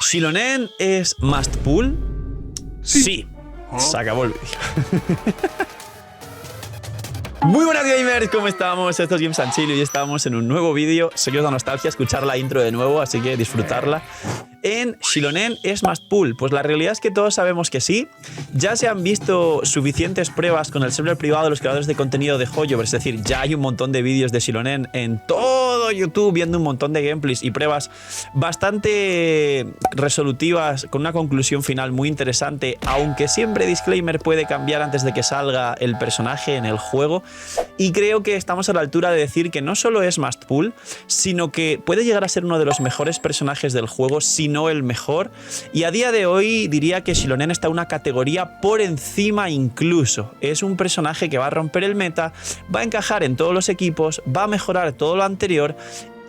¿Xilonen es must pull? Sí. Se acabó el vídeo. Muy buenas gamers, ¿cómo estamos? Esto es Games and Chill y hoy estamos en un nuevo vídeo. Sé que os da nostalgia escuchar la intro de nuevo, así que disfrutarla. En ¿Xilonen es must pull? Pues la realidad es que todos sabemos que sí. Ya se han visto suficientes pruebas con el server privado de los creadores de contenido de Hoyoverse, es decir, ya hay un montón de vídeos de Xilonen en todo YouTube viendo un montón de gameplays y pruebas bastante resolutivas con una conclusión final muy interesante, aunque siempre disclaimer puede cambiar antes de que salga el personaje en el juego. Y creo que estamos a la altura de decir que no solo es must pull, sino que puede llegar a ser uno de los mejores personajes del juego, si no el mejor. Y a día de hoy diría que Xilonen está una categoría por encima incluso. Es un personaje que va a romper el meta, va a encajar en todos los equipos, va a mejorar todo lo anterior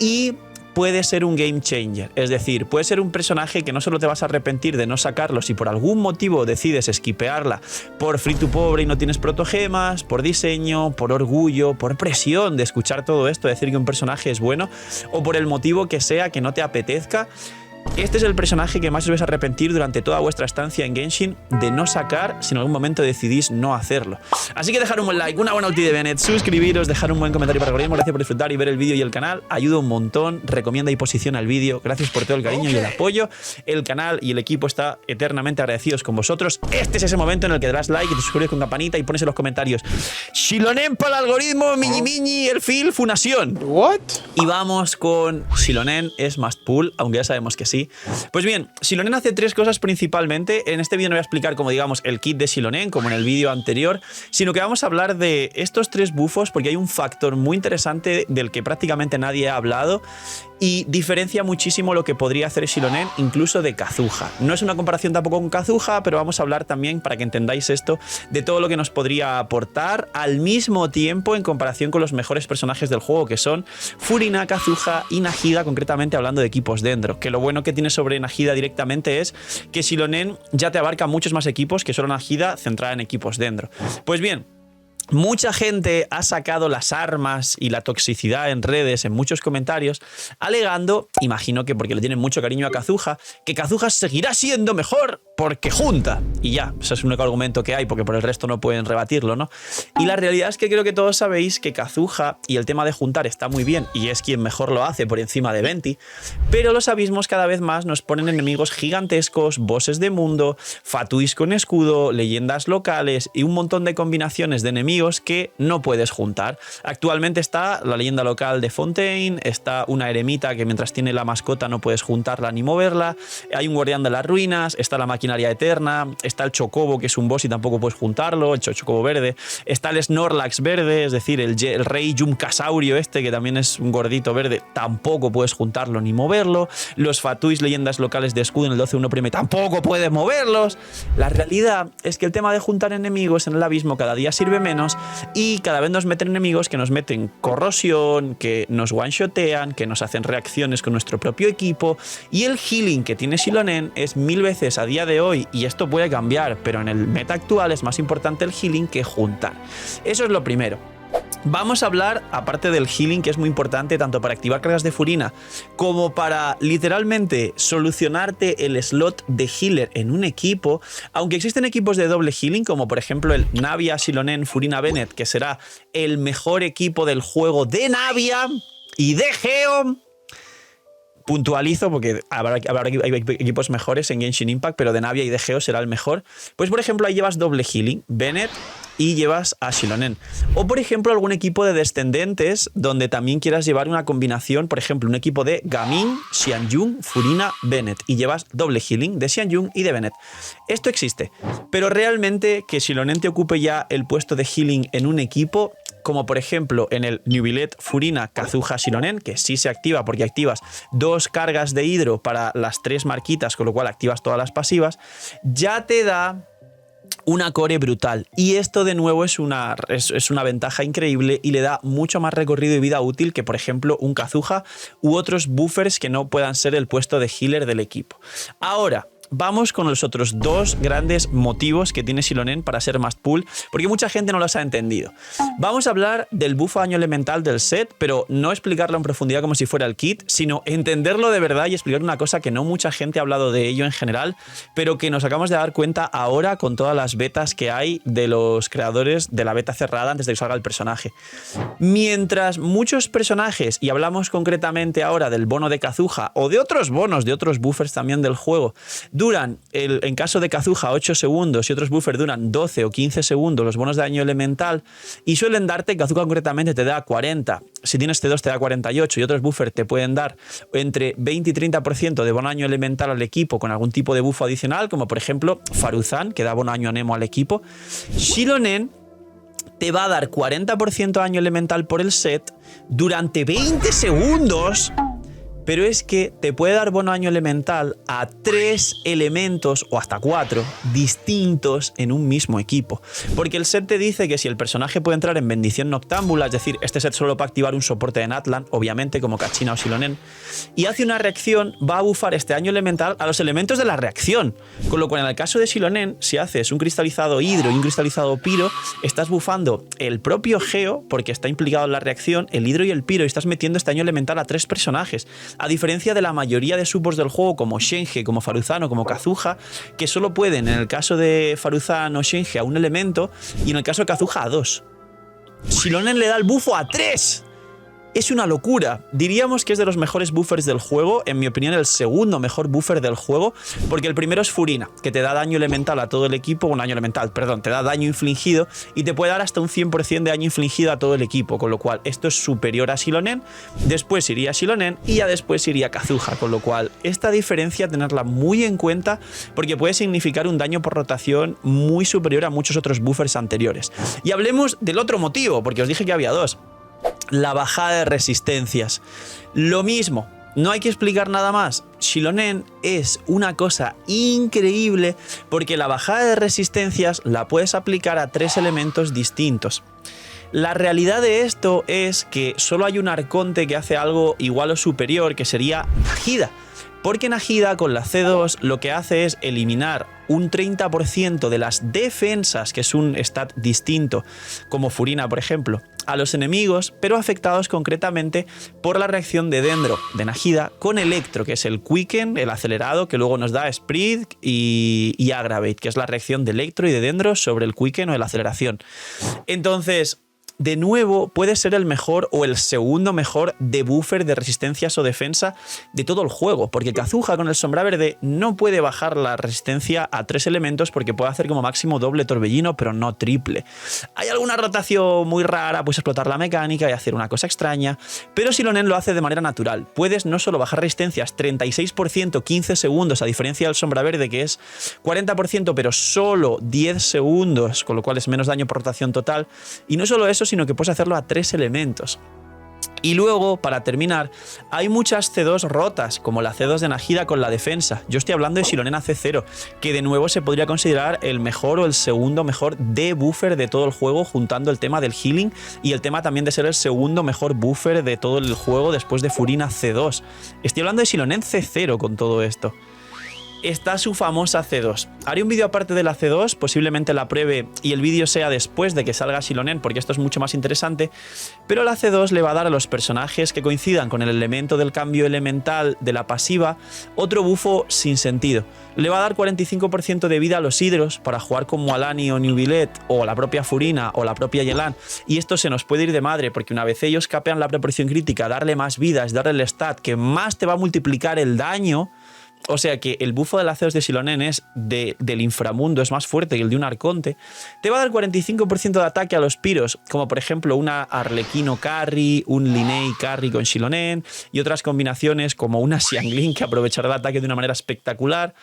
y puede ser un game changer, es decir, puede ser un personaje que no solo te vas a arrepentir de no sacarlo si por algún motivo decides esquipearla por free to pobre y no tienes protogemas, por diseño, por orgullo, por presión de escuchar todo esto, decir que un personaje es bueno, o por el motivo que sea que no te apetezca. Este es el personaje que más os vais a arrepentir durante toda vuestra estancia en Genshin de no sacar si en algún momento decidís no hacerlo. Así que dejar un buen like, una buena ulti de Bennett, suscribiros, dejar un buen comentario para el algoritmo. Gracias por disfrutar y ver el vídeo y el canal. Ayuda un montón, recomienda y posiciona el vídeo. Gracias por todo el cariño y el apoyo. El canal y el equipo está eternamente agradecidos con vosotros. Este es ese momento en el que darás like y te suscribes con campanita y pones en los comentarios Xilonen para el algoritmo, miñi miñi, el fil, funación. What? Y vamos con Xilonen es must pull, aunque ya sabemos que sí. Pues bien, Xilonen hace tres cosas principalmente. En este vídeo no voy a explicar como digamos el kit de Xilonen, como en el vídeo anterior, sino que vamos a hablar de estos tres buffos porque hay un factor muy interesante del que prácticamente nadie ha hablado y diferencia muchísimo lo que podría hacer Xilonen incluso de Kazuha. No es una comparación tampoco con Kazuha, pero vamos a hablar también, para que entendáis esto, de todo lo que nos podría aportar al mismo tiempo en comparación con los mejores personajes del juego, que son Furina, Kazuha y Nahida, concretamente hablando de equipos dentro. Que lo bueno que tiene sobre Nahida directamente es que Xilonen ya te abarca muchos más equipos que solo Nahida centrada en equipos dentro. Pues bien, mucha gente ha sacado las armas y la toxicidad en redes, en muchos comentarios, alegando, imagino que porque le tienen mucho cariño a Kazuha, que Kazuha seguirá siendo mejor porque junta. Y ya, ese es el único argumento que hay, porque por el resto no pueden rebatirlo, ¿no? Y la realidad es que creo que todos sabéis que Kazuha y el tema de juntar está muy bien, y es quien mejor lo hace por encima de Venti, pero los abismos cada vez más nos ponen enemigos gigantescos, bosses de mundo, fatuis con escudo, leyendas locales y un montón de combinaciones de enemigos que no puedes juntar. Actualmente está la leyenda local de Fontaine, está una eremita que mientras tiene la mascota no puedes juntarla ni moverla, hay un guardián de las ruinas, está la maquinaria eterna, está el chocobo que es un boss y tampoco puedes juntarlo, el chocobo verde, está el Snorlax verde, es decir, el rey Yumkasaurio este que también es un gordito verde, tampoco puedes juntarlo ni moverlo, los fatuis leyendas locales de escudo en el 12.1 Prime tampoco puedes moverlos. La realidad es que el tema de juntar enemigos en el abismo cada día sirve menos y cada vez nos meten enemigos que nos meten corrosión, que nos one-shotean, que nos hacen reacciones con nuestro propio equipo, y el healing que tiene Xilonen es 1000 veces a día de hoy, y esto puede cambiar, pero en el meta actual es más importante el healing que juntar. Eso es lo primero. Vamos a hablar, aparte del healing, que es muy importante tanto para activar cargas de Furina como para literalmente solucionarte el slot de healer en un equipo, aunque existen equipos de doble healing, como por ejemplo el Navia, Xilonen, Furina, Bennett, que será el mejor equipo del juego de Navia y de Geo. Puntualizo porque habrá equipos mejores en Genshin Impact, pero de Navia y de Geo será el mejor. Pues por ejemplo ahí llevas doble healing, Bennett, y llevas a Xilonen. O por ejemplo algún equipo de descendentes donde también quieras llevar una combinación, por ejemplo un equipo de Gaming, Xianyun, Furina, Bennett, y llevas doble healing de Xianyun y de Bennett. Esto existe, pero realmente que Xilonen te ocupe ya el puesto de healing en un equipo, como por ejemplo en el Nubilet Furina Kazuha Xilonen, que sí se activa porque activas 2 cargas de hidro para las 3 marquitas, con lo cual activas todas las pasivas, ya te da una core brutal. Y esto de nuevo es una ventaja increíble y le da mucho más recorrido y vida útil que por ejemplo un Kazuha u otros buffers que no puedan ser el puesto de healer del equipo. Ahora, vamos con los otros dos grandes motivos que tiene Xilonen para ser Must Pull, porque mucha gente no los ha entendido. Vamos a hablar del bufo daño elemental del set, pero no explicarlo en profundidad como si fuera el kit, sino entenderlo de verdad y explicar una cosa que no mucha gente ha hablado de ello en general, pero que nos acabamos de dar cuenta ahora con todas las betas que hay de los creadores de la beta cerrada antes de que salga el personaje. Mientras muchos personajes, y hablamos concretamente ahora del bono de Kazuha o de otros bonos, de otros buffers también del juego, duran, en caso de Kazuha, 8 segundos y otros buffers duran 12 o 15 segundos los bonos de daño elemental y suelen darte, Kazuha concretamente te da 40, si tienes C2 te da 48 y otros buffers te pueden dar entre 20 y 30% de bono de daño elemental al equipo con algún tipo de buffo adicional, como por ejemplo Faruzan, que da bono de daño Nemo al equipo. Xilonen te va a dar 40% de daño elemental por el set durante 20 segundos. Pero es que te puede dar bono daño elemental a 3 elementos o hasta 4 distintos en un mismo equipo. Porque el set te dice que si el personaje puede entrar en bendición noctámbula, es decir, este set solo para activar un soporte de Natlan, obviamente como Kachina o Xilonen, y hace una reacción, va a bufar este daño elemental a los elementos de la reacción. Con lo cual en el caso de Xilonen, si haces un cristalizado hidro y un cristalizado piro, estás bufando el propio Geo, porque está implicado en la reacción, el hidro y el piro, y estás metiendo este daño elemental a 3 personajes. A diferencia de la mayoría de supos del juego como Shenhe, como Faruzan o como Kazuha, que solo pueden, en el caso de Faruzan o Shenhe, a un elemento y en el caso de Kazuha a 2. Xilonen le da el bufo a 3. Es una locura. Diríamos que es de los mejores buffers del juego, en mi opinión el segundo mejor buffer del juego, porque el primero es Furina, que te da daño elemental a todo el equipo, bueno, daño elemental, perdón, te da daño infligido y te puede dar hasta un 100% de daño infligido a todo el equipo, con lo cual esto es superior a Xilonen, después iría Xilonen y ya después iría Kazuha, con lo cual esta diferencia tenerla muy en cuenta porque puede significar un daño por rotación muy superior a muchos otros buffers anteriores. Y hablemos del otro motivo, porque os dije que había dos. La bajada de resistencias. Lo mismo, no hay que explicar nada más. Xilonen es una cosa increíble porque la bajada de resistencias la puedes aplicar a 3 elementos distintos. La realidad de esto es que solo hay un arconte que hace algo igual o superior, que sería Nahida. Porque Nahida con la C2 lo que hace es eliminar un 30% de las defensas, que es un stat distinto, como Furina por ejemplo, a los enemigos, pero afectados concretamente por la reacción de Dendro de Nahida con Electro, que es el Quicken, el acelerado, que luego nos da Speed y Aggravate, que es la reacción de Electro y de Dendro sobre el Quicken o la aceleración. Entonces, de nuevo, puede ser el mejor o el segundo mejor debuffer de resistencias o defensa de todo el juego, porque Kazuha con el Sombra Verde no puede bajar la resistencia a 3 elementos porque puede hacer como máximo doble torbellino, pero no triple. Hay alguna rotación muy rara, puedes explotar la mecánica y hacer una cosa extraña, pero Xilonen lo hace de manera natural. Puedes no solo bajar resistencias 36%, 15 segundos, a diferencia del Sombra Verde que es 40%, pero solo 10 segundos, con lo cual es menos daño por rotación total, y no solo eso, sino que puedes hacerlo a 3 elementos. Y luego, para terminar, hay muchas C2 rotas, como la C2 de Nahida con la defensa. Yo estoy hablando de Xilonen a C0, que de nuevo se podría considerar el mejor o el segundo mejor debuffer de todo el juego, juntando el tema del healing y el tema también de ser el segundo mejor buffer de todo el juego después de Furina C2. Estoy hablando de Xilonen C0 con todo esto. Está su famosa C2. Haré un vídeo aparte de la C2, posiblemente la pruebe y el vídeo sea después de que salga Xilonen, porque esto es mucho más interesante, pero la C2 le va a dar a los personajes que coincidan con el elemento del cambio elemental de la pasiva otro bufo sin sentido. Le va a dar 45% de vida a los hidros para jugar como Alani o Nubilet o la propia Furina o la propia Yelan, y esto se nos puede ir de madre porque una vez ellos capean la proporción crítica, darle más vida es darle el stat que más te va a multiplicar el daño. O sea que el bufo de la C2 de Xilonen es del inframundo, es más fuerte que el de un arconte. Te va a dar 45% de ataque a los piros, como por ejemplo una Arlequino carry, un Linnea carry con Xilonen y otras combinaciones como una Xianglin que aprovechará el ataque de una manera espectacular.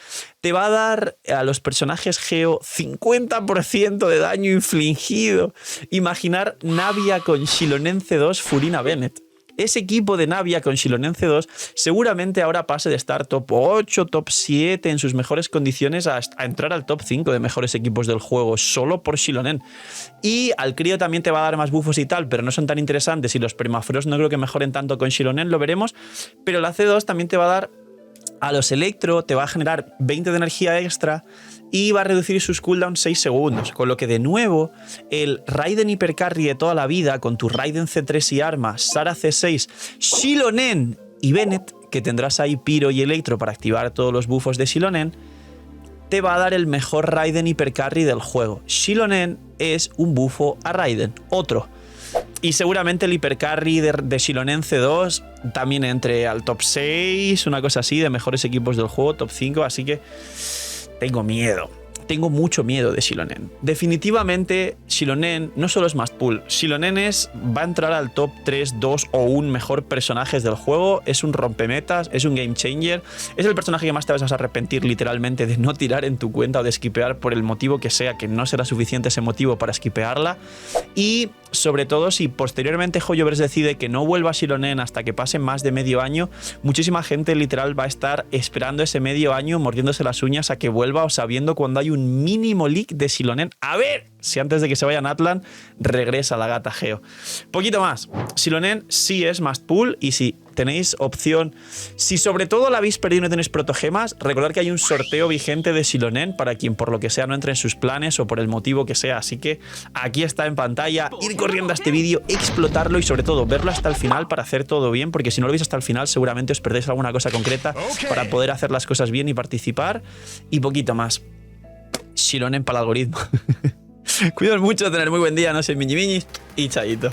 Te va a dar a los personajes Geo 50% de daño infligido. Imaginar Navia con Xilonen C2 Furina Bennett. Ese equipo de Navia con Xilonen C2 seguramente ahora pase de estar top 8, top 7 en sus mejores condiciones a entrar al top 5 de mejores equipos del juego solo por Xilonen. Y al crío también te va a dar más bufos y tal, pero no son tan interesantes y los Permafrost no creo que mejoren tanto con Xilonen, lo veremos. Pero la C2 también te va a dar A los Electro te va a generar 20 de energía extra y va a reducir sus cooldowns 6 segundos. Con lo que de nuevo, el Raiden Hypercarry de toda la vida, con tu Raiden C3 y armas, Sara C6, Xilonen y Bennett, que tendrás ahí Pyro y Electro para activar todos los buffos de Xilonen, te va a dar el mejor Raiden Hypercarry del juego. Xilonen es un bufo a Raiden, otro. Y seguramente el Hypercarry de Xilonen C2 también entre al top 6, una cosa así, de mejores equipos del juego, top 5, así que tengo miedo. Tengo mucho miedo de Xilonen. Definitivamente, Xilonen no solo es must pull. Xilonen va a entrar al top 3, 2 o 1 mejor personajes del juego. Es un rompemetas, es un game changer. Es el personaje que más te vas a arrepentir literalmente de no tirar en tu cuenta o de skipear por el motivo que sea, que no será suficiente ese motivo para skipearla. Y sobre todo, si posteriormente Hoyoverse decide que no vuelva a Xilonen hasta que pase más de medio año, muchísima gente literal va a estar esperando ese medio año, mordiéndose las uñas a que vuelva o sabiendo cuando hay un mínimo leak de Xilonen. A ver si antes de que se vaya a Atlan regresa la gata Geo. Poquito más. Xilonen sí es must pull y si tenéis opción, si sobre todo la habéis perdido y no tenéis protogemas, recordad que hay un sorteo vigente de Xilonen para quien por lo que sea no entre en sus planes o por el motivo que sea. Así que aquí está en pantalla, ir corriendo a este vídeo, explotarlo y sobre todo verlo hasta el final para hacer todo bien, porque si no lo veis hasta el final seguramente os perdéis alguna cosa concreta para poder hacer las cosas bien y participar. Y poquito más. Xilonen para el algoritmo. Cuidaos mucho, tener muy buen día, no sé, miñi y chaito.